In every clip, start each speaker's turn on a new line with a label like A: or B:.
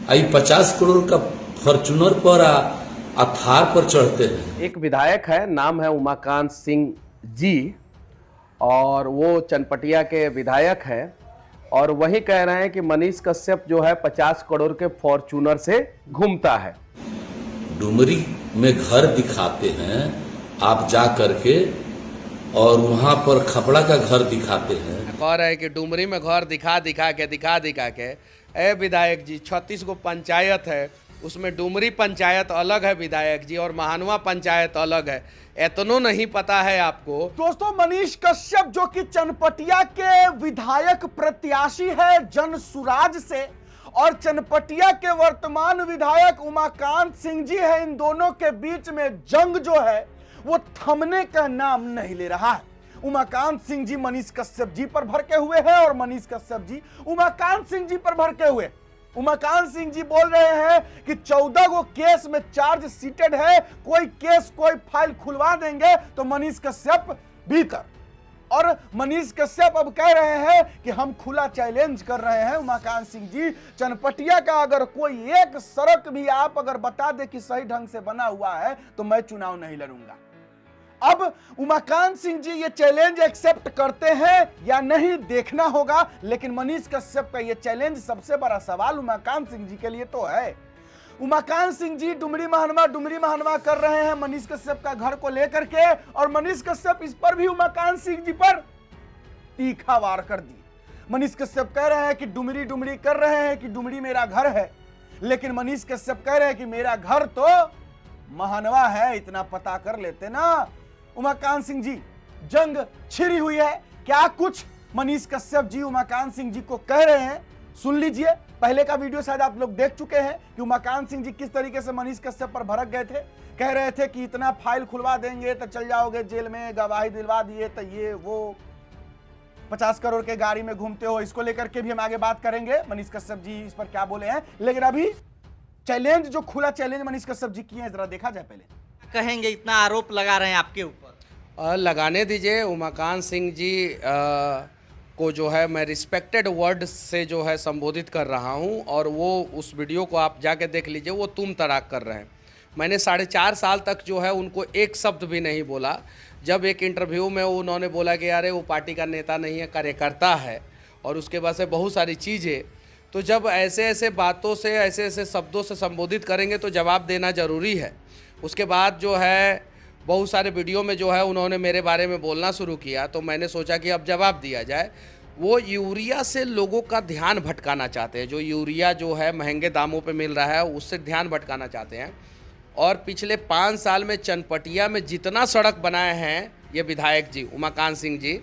A: आई 50 करोड़ का फॉर्चूनर पर आ थार पर चढ़ते हैं।
B: एक विधायक है, नाम है उमाकांत सिंह जी, और वो चनपटिया के विधायक है, और वही कह रहे हैं कि मनीष कश्यप जो है 50 करोड़ के फॉर्चूनर से घूमता है।
A: डुमरी में घर दिखाते हैं आप जा करके, और वहां पर खपड़ा का घर दिखाते हैं।
B: कह रहे हैं कि डुमरी में घर दिखा दिखा के ए विधायक जी 36 गो पंचायत है, उसमें डुमरी पंचायत अलग है विधायक जी, और महानवा पंचायत अलग है। इतनो नहीं पता है आपको?
C: दोस्तों, मनीष कश्यप जो कि चनपटिया के विधायक प्रत्याशी है जन सुराज से, और चनपटिया के वर्तमान विधायक उमाकांत सिंह जी है, इन दोनों के बीच में जंग जो है वो थमने का नाम नहीं ले रहा है। उमाकांत सिंह जी मनीष कश्यप जी पर भड़के हुए हैं, और मनीष कश्यप जी उमाकांत सिंह जी पर भड़के हुए। उमाकांत सिंह जी बोल रहे हैं कि 14 गो केस में चार्ज सीटेड है, कोई केस कोई फाइल खुलवा देंगे तो मनीष कश्यप भीतर। और मनीष कश्यप अब कह रहे हैं कि हम खुला चैलेंज कर रहे हैं उमाकांत सिंह जी, चनपटिया का अगर कोई एक सड़क भी आप अगर बता दे कि सही ढंग से बना हुआ है तो मैं चुनाव नहीं लड़ूंगा। अब उमाकांत सिंह जी ये चैलेंज एक्सेप्ट करते हैं या नहीं देखना होगा, लेकिन मनीष कश्यप का ये चैलेंज सबसे बड़ा सवाल उमाकांत सिंह जी के लिए तो है। उमाकांत सिंह जी डुमरी महानवा कर रहे हैं मनीष कश्यप का घर को लेकर के, और मनीष कश्यप इस पर भी उमाकांत सिंह जी पर तीखा वार कर दिए। मनीष कश्यप कह रहे हैं कि डुमरी कर रहे हैं कि डुमरी मेरा घर है, लेकिन मनीष कश्यप कह रहे हैं कि मेरा घर तो महानवा है, इतना पता कर लेते ना। उमाकांत सिंह जी, जंग छिड़ी हुई है। क्या कुछ मनीष कश्यप जी उमाकांत सिंह जी को कह रहे हैं, सुन लीजिए। पहले का वीडियो शायद आप लोग देख चुके हैं कि उमाकांत सिंह जी किस तरीके से मनीष कश्यप पर भड़क गए थे। कह रहे थे कि इतना फाइल खुलवा देंगे तो चल जाओगे जेल में, गवाही दिलवा दिए तो ये वो, 50 करोड़ के गाड़ी में घूमते हो। इसको लेकर के भी हम आगे बात करेंगे, मनीष कश्यप जी इस पर क्या बोले हैं। लेकिन अभी चैलेंज, जो खुला चैलेंज मनीष कश्यप जी किए हैं, जरा देखा जाए। पहले
D: कहेंगे इतना आरोप लगा रहे हैं आपके ऊपर?
B: लगाने दीजिए। उमाकांत सिंह जी को जो है मैं रिस्पेक्टेड वर्ड से जो है संबोधित कर रहा हूं, और वो उस वीडियो को आप जाके देख लीजिए, वो तुम तड़ाक कर रहे हैं। मैंने 4.5 साल तक जो है उनको एक शब्द भी नहीं बोला। जब एक इंटरव्यू में उन्होंने बोला कि अरे वो पार्टी का नेता नहीं है, कार्यकर्ता है, और उसके बाद से बहुत सारी चीज़ें, तो जब ऐसे ऐसे बातों से, ऐसे ऐसे शब्दों से संबोधित करेंगे तो जवाब देना ज़रूरी है। उसके बाद जो है बहुत सारे वीडियो में जो है उन्होंने मेरे बारे में बोलना शुरू किया, तो मैंने सोचा कि अब जवाब दिया जाए। वो यूरिया से लोगों का ध्यान भटकाना चाहते हैं, जो यूरिया जो है महंगे दामों पे मिल रहा है उससे ध्यान भटकाना चाहते हैं। और पिछले 5 साल में चनपटिया में जितना सड़क बनाए हैं ये विधायक जी उमाकांत सिंह जी,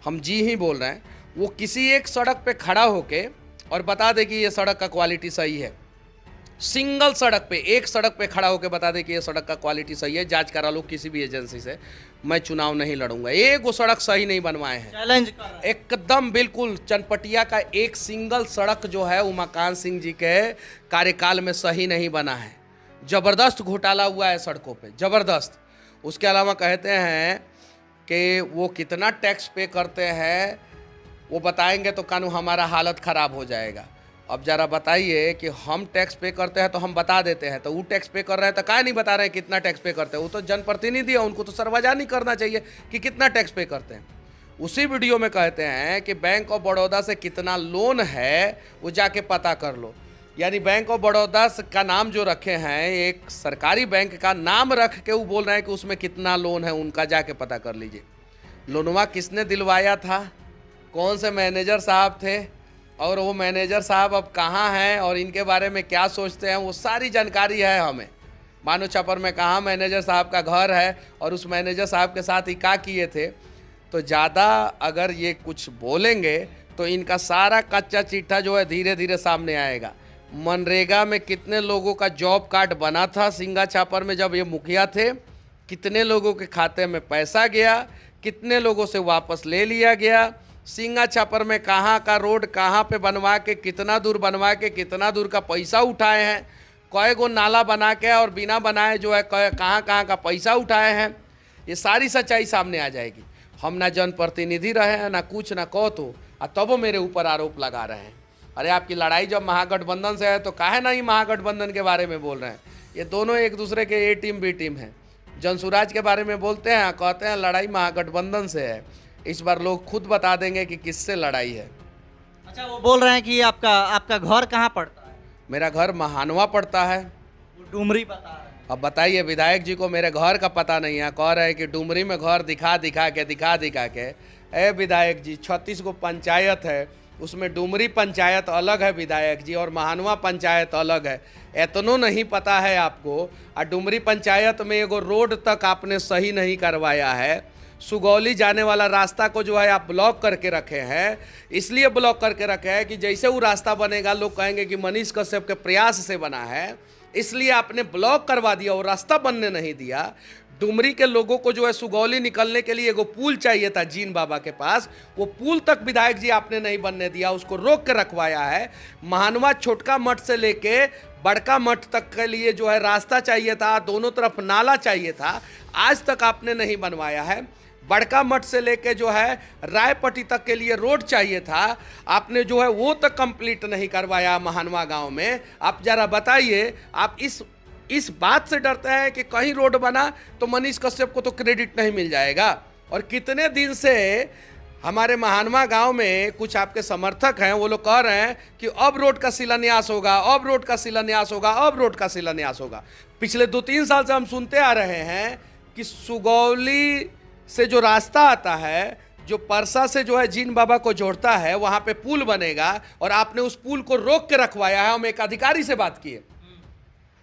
B: हम जी ही बोल रहे हैं, वो किसी एक सड़क पे खड़ा होके और बता दे कि ये सड़क का क्वालिटी सही है। सिंगल सड़क पे, एक सड़क पे खड़ा होकर बता दे कि ये सड़क का क्वालिटी सही है, जांच करा लो किसी भी एजेंसी से, मैं चुनाव नहीं लड़ूंगा। एक वो सड़क सही नहीं बनवाए हैं,
D: चैलेंज कर रहे हैं।
B: एकदम बिल्कुल। चनपटिया का एक सिंगल सड़क जो है उमाकांत सिंह जी के कार्यकाल में सही नहीं बना है। ज़बरदस्त घोटाला हुआ है सड़कों पे, ज़बरदस्त। उसके अलावा कहते हैं कि वो कितना टैक्स पे करते हैं वो बताएंगे तो कानून हमारा हालत ख़राब हो जाएगा। अब ज़रा बताइए कि हम टैक्स पे करते हैं तो हम बता देते हैं, तो वो टैक्स पे कर रहे हैं तो काहे नहीं बता रहे हैं कितना टैक्स पे करते हैं? वो तो जनप्रतिनिधि है, उनको तो सर्वजानिक करना चाहिए कि कितना टैक्स पे करते हैं। उसी वीडियो में कहते हैं कि बैंक ऑफ बड़ौदा से कितना लोन है वो जाके पता कर लो। यानी बैंक ऑफ बड़ौदा का नाम जो रखे हैं, एक सरकारी बैंक का नाम रख के वो बोल रहे हैं कि उसमें कितना लोन है, उनका जाके पता कर लीजिए। लोनवा किसने दिलवाया था, कौन से मैनेजर साहब थे, और वो मैनेजर साहब अब कहाँ हैं और इनके बारे में क्या सोचते हैं, वो सारी जानकारी है हमें। मानो छपर में कहाँ मैनेजर साहब का घर है और उस मैनेजर साहब के साथ ही क्या किए थे। तो ज़्यादा अगर ये कुछ बोलेंगे तो इनका सारा कच्चा चिट्ठा जो है धीरे धीरे सामने आएगा। मनरेगा में कितने लोगों का जॉब कार्ड बना था सिंगा छापर में जब ये मुखिया थे, कितने लोगों के खाते में पैसा गया, कितने लोगों से वापस ले लिया गया। सिंगा छापर में कहाँ का रोड कहाँ पे बनवा के, कितना दूर बनवा के, कितना दूर का पैसा उठाए हैं, कई गो नाला बना के और बिना बनाए जो है कहाँ कहाँ का पैसा उठाए हैं, ये सारी सच्चाई सामने आ जाएगी। हम ना जनप्रतिनिधि रहे हैं, ना कुछ ना कहो तो, तब मेरे ऊपर आरोप लगा रहे हैं। अरे आपकी लड़ाई जब महागठबंधन से है तो काहे नहीं महागठबंधन के बारे में बोल रहे हैं? ये दोनों एक दूसरे के ए टीम बी टीम है। जनसुराज के बारे में बोलते हैं, कहते हैं लड़ाई महागठबंधन से है। इस बार लोग खुद बता देंगे कि किससे लड़ाई है।
D: अच्छा, वो बोल रहे हैं कि आपका घर कहाँ पड़ता है?
B: मेरा घर महानवा पड़ता है।
D: वो डुमरी बता रहे हैं।
B: अब बताइए, विधायक जी को मेरे घर का पता नहीं है, कह रहे हैं कि डुमरी में घर दिखा दिखा के। ए विधायक जी, 36 गो पंचायत है, उसमें डुमरी पंचायत अलग है विधायक जी, और महानवा पंचायत अलग है। इतनो नहीं पता है आपको। और डुमरी पंचायत में एगो रोड तक आपने सही नहीं करवाया है। सुगौली जाने वाला रास्ता को जो है आप ब्लॉक करके रखे हैं। इसलिए ब्लॉक करके रखे हैं कि जैसे वो रास्ता बनेगा लोग कहेंगे कि मनीष कश्यप के प्रयास से बना है, इसलिए आपने ब्लॉक करवा दिया और रास्ता बनने नहीं दिया। डुमरी के लोगों को जो है सुगौली निकलने के लिए एगो पुल चाहिए था जीन बाबा के पास, वो पुल तक विधायक जी आपने नहीं बनने दिया, उसको रोक के रखवाया है। महानवा छोटका मठ से लेके बड़का मठ तक के लिए जो है रास्ता चाहिए था, दोनों तरफ नाला चाहिए था, आज तक आपने नहीं बनवाया है। बड़का मठ से लेके जो है रायपट्टी तक के लिए रोड चाहिए था, आपने जो है वो तक कंप्लीट नहीं करवाया महानवा गांव में। आप जरा बताइए, आप इस बात से डरते हैं कि कहीं रोड बना तो मनीष कश्यप को तो क्रेडिट नहीं मिल जाएगा। और कितने दिन से हमारे महानवा गांव में कुछ आपके समर्थक हैं, वो लोग कह रहे हैं कि अब रोड का शिलान्यास होगा, अब रोड का शिलान्यास होगा, अब रोड का शिलान्यास होगा। पिछले 2-3 साल से हम सुनते आ रहे हैं कि सुगौली से जो रास्ता आता है, जो परसा से जो है जीन बाबा को जोड़ता है, वहां पे पुल बनेगा, और आपने उस पुल को रोक के रखवाया है। हम एक अधिकारी से बात किए,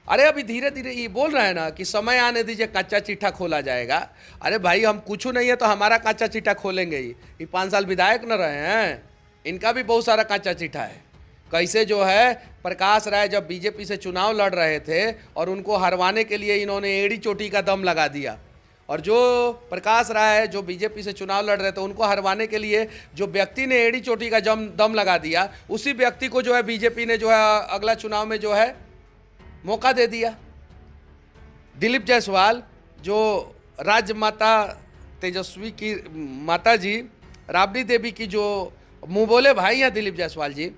B: अरे अभी धीरे धीरे ये बोल रहे हैं ना कि समय आने दीजिए, कच्चा चिट्ठा खोला जाएगा। अरे भाई, हम कुछ नहीं है तो हमारा कच्चा चिट्ठा खोलेंगे ही। ये 5 साल विधायक न रहे हैं, इनका भी बहुत सारा कच्चा चिट्ठा है। कैसे जो है प्रकाश राय जब बीजेपी से चुनाव लड़ रहे थे और उनको हरवाने के लिए इन्होंने एड़ी चोटी का दम लगा दिया, और जो प्रकाश राय जो बीजेपी से चुनाव लड़ रहे थे उनको हरवाने के लिए जो व्यक्ति ने एड़ी चोटी का दम लगा दिया, उसी व्यक्ति को जो है बीजेपी ने जो है अगला चुनाव में जो है मौका दे दिया। दिलीप जायसवाल जो राजमाता तेजस्वी की माता जी राबड़ी देवी की जो मुंह बोले भाई हैं दिलीप जायसवाल जी,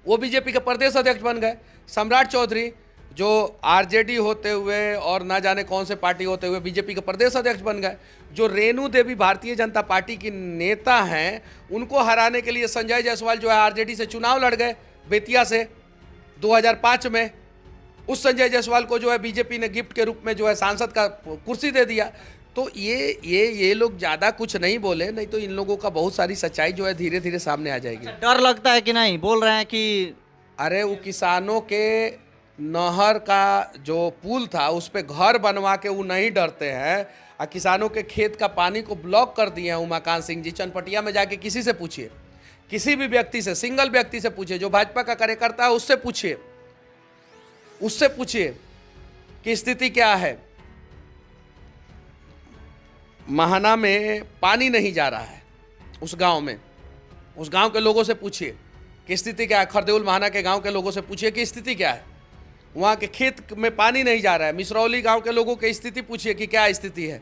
B: वो बीजेपी के प्रदेश अध्यक्ष बन गए। सम्राट चौधरी जो आरजेडी होते हुए और ना जाने कौन से पार्टी होते हुए बीजेपी के प्रदेश अध्यक्ष बन गए। जो रेणु देवी भारतीय जनता पार्टी की नेता हैं, उनको हराने के लिए संजय जायसवाल जो है आरजेडी से चुनाव लड़ गए बेतिया से 2005 में। उस संजय जायसवाल को जो है बीजेपी ने गिफ्ट के रूप में जो है सांसद का कुर्सी दे दिया। तो ये लोग ज़्यादा कुछ नहीं बोले, नहीं तो इन लोगों का बहुत सारी सच्चाई जो है धीरे धीरे सामने आ जाएगी।
D: डर लगता है कि नहीं? बोल रहे हैं कि
B: अरे वो किसानों के नहर का जो पुल था उस पर घर बनवा के वो नहीं डरते हैं, और किसानों के खेत का पानी को ब्लॉक कर दिए हैं उमाकांत सिंह जी। चनपटिया में जाके किसी से पूछिए, किसी भी व्यक्ति से, सिंगल व्यक्ति से पूछिए, जो भाजपा का कार्यकर्ता है उससे पूछिए कि स्थिति क्या है। महाना में पानी नहीं जा रहा है उस गांव में, उस गांव के लोगों से पूछिए कि स्थिति क्या है। खरदेउल महाना के गांव के लोगों से पूछिए कि स्थिति क्या है। वहाँ के खेत में पानी नहीं जा रहा है। मिसरौली गांव के लोगों की स्थिति पूछिए कि क्या स्थिति है।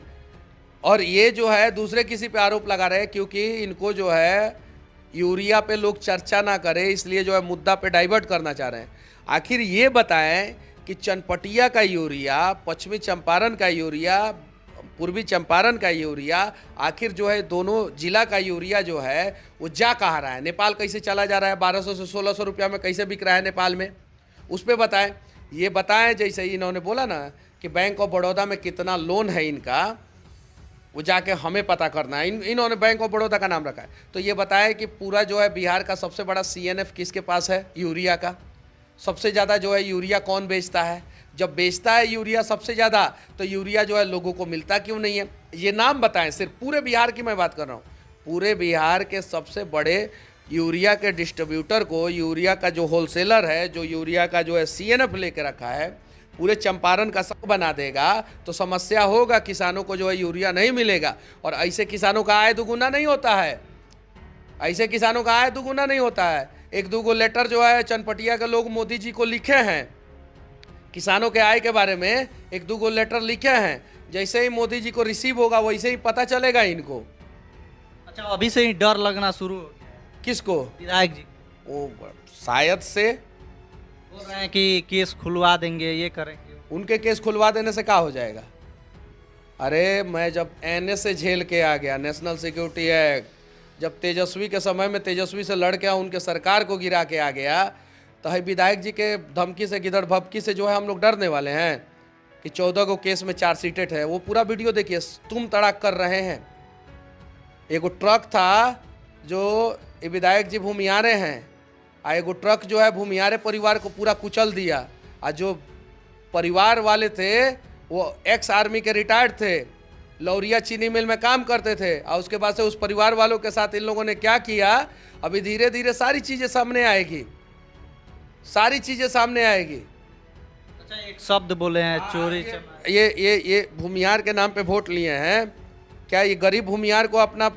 B: और ये जो है दूसरे किसी पे आरोप लगा रहे हैं, क्योंकि इनको जो है यूरिया पे लोग चर्चा ना करें, इसलिए जो है मुद्दा पे डाइवर्ट करना चाह रहे हैं। आखिर ये बताएं कि चनपटिया का यूरिया, पश्चिमी चंपारण का यूरिया, पूर्वी चंपारण का यूरिया, आखिर जो है दोनों जिला का यूरिया जो है वो जा कहाँ रहा है? नेपाल कैसे चला जा रहा है? 1200 से 1600 रुपया में कैसे बिक रहा है नेपाल में? उस पर बताएं। ये बताएं, जैसे इन्होंने बोला ना कि बैंक ऑफ बड़ौदा में कितना लोन है इनका, वो जाके हमें पता करना है। इन्होंने बैंक ऑफ बड़ौदा का नाम रखा है। तो ये बताएं कि पूरा जो है बिहार का सबसे बड़ा CNF किसके पास है? यूरिया का। सबसे ज़्यादा जो है यूरिया कौन बेचता है? जब बेचता है यूरिया सबसे ज़्यादा, तो यूरिया जो है लोगों को मिलता क्यों नहीं है? ये नाम बताएं। सिर्फ पूरे बिहार की मैं बात कर रहा हूँ। पूरे बिहार के सबसे बड़े यूरिया के डिस्ट्रीब्यूटर को, यूरिया का जो होलसेलर है, जो यूरिया का जो है CNF लेके रखा है, पूरे चंपारण का सब बना देगा तो समस्या होगा। किसानों को जो है यूरिया नहीं मिलेगा, और ऐसे किसानों का आय दुगुना नहीं होता है। ऐसे किसानों का आय दुगुना नहीं होता है। 1-2 लेटर जो है चनपटिया के लोग मोदी जी को लिखे हैं, किसानों के आय के बारे में 1-2 लेटर लिखे हैं। जैसे ही मोदी जी को रिसीव होगा वैसे ही पता चलेगा इनको।
D: अच्छा, अभी से ही डर लगना शुरू हो गया।
B: किसको?
D: विधायक जी।
B: वो शायद से
D: बोल रहे हैं कि केस खुलवा देंगे, ये करेंगे।
B: उनके केस खुलवा देने से क्या हो जाएगा? अरे मैं जब एनएस से झेल के आ गया, नेशनल सिक्योरिटी एक्ट, जब तेजस्वी के समय में तेजस्वी से लड़ के उनके सरकार को गिरा के आ गया, तो है विधायक जी के धमकी से, गिदड़ भपकी से जो है हम लोग डरने वाले हैं कि 14 को केस में चार्जशीटेड है। वो पूरा वीडियो देखिए, तुम तड़ाक कर रहे हैं। एगो ट्रक था जो विधायक जी भूमियारे हैं, एगो ट्रक जो है भूमियारे परिवार को पूरा कुचल दिया। और जो परिवार वाले थे वो एक्स आर्मी के रिटायर्ड थे, लौरिया चीनी मिल में काम करते थे, और उसके बाद से उस परिवार वालों के साथ इन लोगों ने क्या किया, अभी धीरे धीरे सारी चीज़ें सामने आएगी, सारी चीज़ें सामने आएगी।
D: अच्छा, एक शब्द बोले हैं चोरी।
B: ये भूमियार के नाम पे वोट लिए हैं। क्या ये गरीब भूमियार को अपना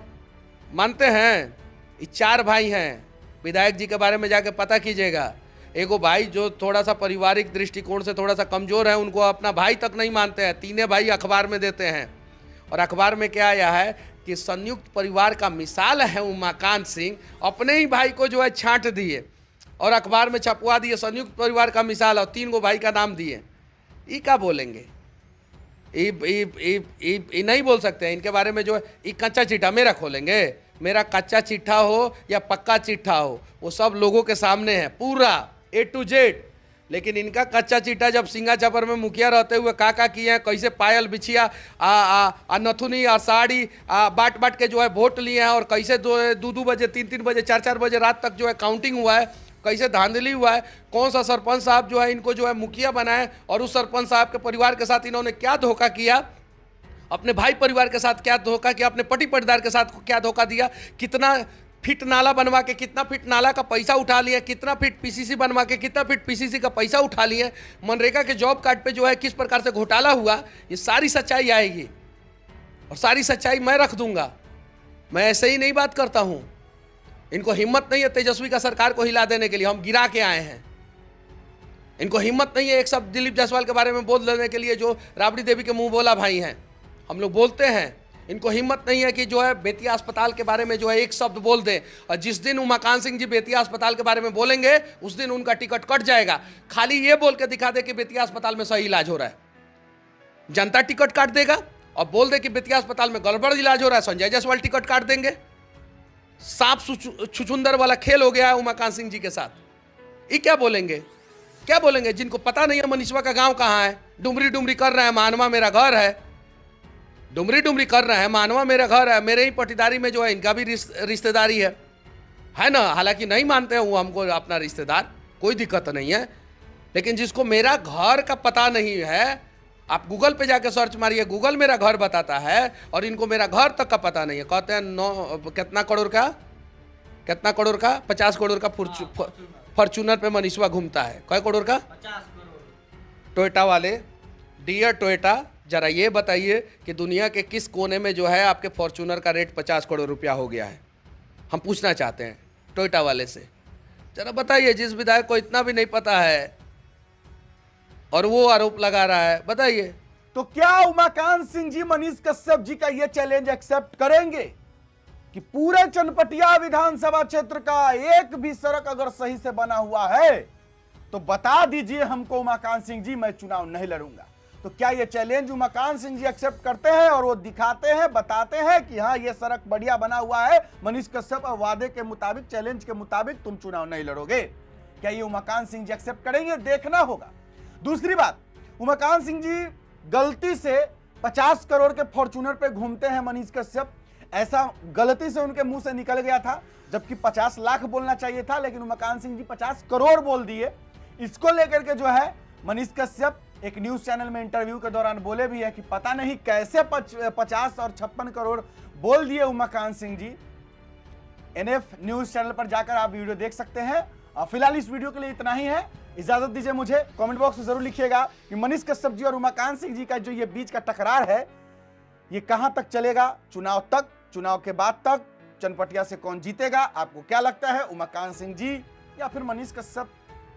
B: मानते हैं? ये 4 भाई हैं, विधायक जी के बारे में जाके पता कीजिएगा। एगो भाई जो थोड़ा सा पारिवारिक दृष्टिकोण से थोड़ा सा कमज़ोर है, उनको अपना भाई तक नहीं मानते हैं। 3 भाई अखबार में देते हैं, और अखबार में क्या आया है कि संयुक्त परिवार का मिसाल है उमाकांत सिंह, अपने ही भाई को जो है छांट दिए और अखबार में छपवा दिए संयुक्त परिवार का मिसाल, और 3 गो भाई का नाम दिए। ये क्या बोलेंगे? ये नहीं बोल सकते हैं इनके बारे में। जो है ये कच्चा चिट्ठा मेरा खोलेंगे, मेरा कच्चा चिट्ठा हो या पक्का चिट्ठा हो, वो सब लोगों के सामने है पूरा A to Z। लेकिन इनका कच्चा चिट्ठा जब सिंगा चपर में मुखिया रहते हुए का किए हैं, कैसे पायल बिछिया नथुनी और साड़ी बाट बाट के जो है वोट लिए हैं, और कैसे 2 बजे 3 बजे 4 बजे रात तक जो है काउंटिंग हुआ है, कैसे धांधली हुआ है, कौन सा सरपंच साहब जो है इनको जो है मुखिया बनाए, और उस सरपंच साहब के परिवार के साथ इन्होंने क्या धोखा किया, अपने भाई परिवार के साथ क्या धोखा किया, अपने पति पटदार के साथ क्या धोखा दिया, कितना फिट नाला बनवा के कितना फिट नाला का पैसा उठा लिया, कितना फिट पीसीसी बनवा के कितना फिट पीसीसी का पैसा उठा लिए, मनरेगा के जॉब कार्ड पे जो है किस प्रकार से घोटाला हुआ, ये सारी सच्चाई आएगी और सारी सच्चाई मैं रख दूंगा। मैं ऐसे ही नहीं बात करता हूँ। इनको हिम्मत नहीं है तेजस्वी का सरकार को हिला देने के लिए, हम गिरा के आए हैं। इनको हिम्मत नहीं है एक शब्द दिलीप जायसवाल के बारे में बोल देने के लिए, जो राबड़ी देवी के मुंह बोला भाई हैं, हम लोग बोलते हैं। इनको हिम्मत नहीं है कि जो है बेतिया अस्पताल के बारे में जो है एक शब्द बोल दें, और जिस दिन उमाकांत सिंह जी बेतिया अस्पताल के बारे में बोलेंगे उस दिन उनका टिकट कट जाएगा। खाली ये बोल के दिखा दे कि बेतिया अस्पताल में सही इलाज हो रहा है, जनता टिकट काट देगा, और बोल दे कि बेतिया अस्पताल में गड़बड़ इलाज हो रहा है, संजय जायसवाल टिकट काट देंगे। सांप छुछुंदर वाला खेल हो गया है उमाकांत सिंह जी के साथ। ये क्या बोलेंगे? क्या बोलेंगे? जिनको पता नहीं है मनीषवा का गांव कहाँ है, डुमरी डुमरी कर रहे हैं, मानवा मेरा घर है, डुमरी डुमरी कर रहे हैं, मानवा मेरा घर है, मेरे ही पटीदारी में जो है इनका भी रिश्तेदारी है ना। हालांकि नहीं मानते हैं वो हमको अपना रिश्तेदार, कोई दिक्कत नहीं है, लेकिन जिसको मेरा घर का पता नहीं है, आप गूगल पे जाके सर्च मारिए, गूगल मेरा घर बताता है, और इनको मेरा घर तक का पता नहीं है। कहते हैं कितना करोड़ का 50 करोड़ का फॉर्चूनर पे मनीषवा घूमता है। कै करोड़ का?
D: 50 करोड़।
B: टोयोटा वाले, डियर टोयोटा, जरा ये बताइए कि दुनिया के किस कोने में जो है आपके फॉर्चूनर का रेट 50 करोड़ रुपया हो गया है? हम पूछना चाहते हैं टोयोटा वाले से, जरा बताइए। जिस विधायक को इतना भी नहीं पता है और वो आरोप लगा रहा है, बताइए।
C: तो क्या उमाकांत सिंह जी मनीष कश्यप जी का यह चैलेंज एक्सेप्ट करेंगे कि पूरे चनपटिया विधानसभा क्षेत्र का एक भी सड़क अगर सही से बना हुआ है तो बता दीजिए हमको उमाकांत सिंह जी, मैं चुनाव नहीं लड़ूंगा? तो क्या ये चैलेंज उमाकांत सिंह जी एक्सेप्ट करते हैं और वो दिखाते हैं, बताते हैं कि हाँ ये सड़क बढ़िया बना हुआ है, मनीष कश्यप और वादे के मुताबिक, चैलेंज के मुताबिक तुम चुनाव नहीं लड़ोगे? क्या ये उमाकांत सिंह जी एक्सेप्ट करेंगे? देखना होगा। दूसरी बात, उमाकांत सिंह जी गलती से 50 करोड़ के फॉर्चूनर पे घूमते हैं मनीष कश्यप, ऐसा गलती से उनके मुंह से निकल गया था, जबकि 50 लाख बोलना चाहिए था, लेकिन उमाकांत सिंह जी 50 करोड़ बोल दिए। इसको लेकर के जो है मनीष कश्यप एक न्यूज चैनल में इंटरव्यू के दौरान बोले भी है कि पता नहीं कैसे 50 और 56 करोड़ बोल दिए Umakant Singh ji. NF news channel पर जाकर आप वीडियो देख सकते हैं। फिलहाल इस वीडियो के लिए इतना ही है, इजाजत दीजिए मुझे। कमेंट बॉक्स में जरूर लिखिएगा कि मनीष कश्यप जी और उमाकांत सिंह जी का जो ये बीच का टकरार है ये कहां तक चलेगा, चुनाव तक, चुनाव के बाद तक, चनपटिया से कौन जीतेगा? आपको क्या लगता है, उमाकांत सिंह जी या फिर मनीष कश्यप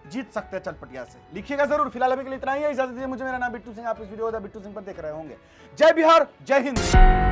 C: जीत सकते हैं चनपटिया से? लिखिएगा जरूर। फिलहाल अभी के लिए इतना ही है, इजाजत दीजिए मुझे। मेरा नाम बिट्टू सिंह, आप इस वीडियो बिट्टू सिंह पर देख रहे होंगे। जय बिहार, जय हिंद।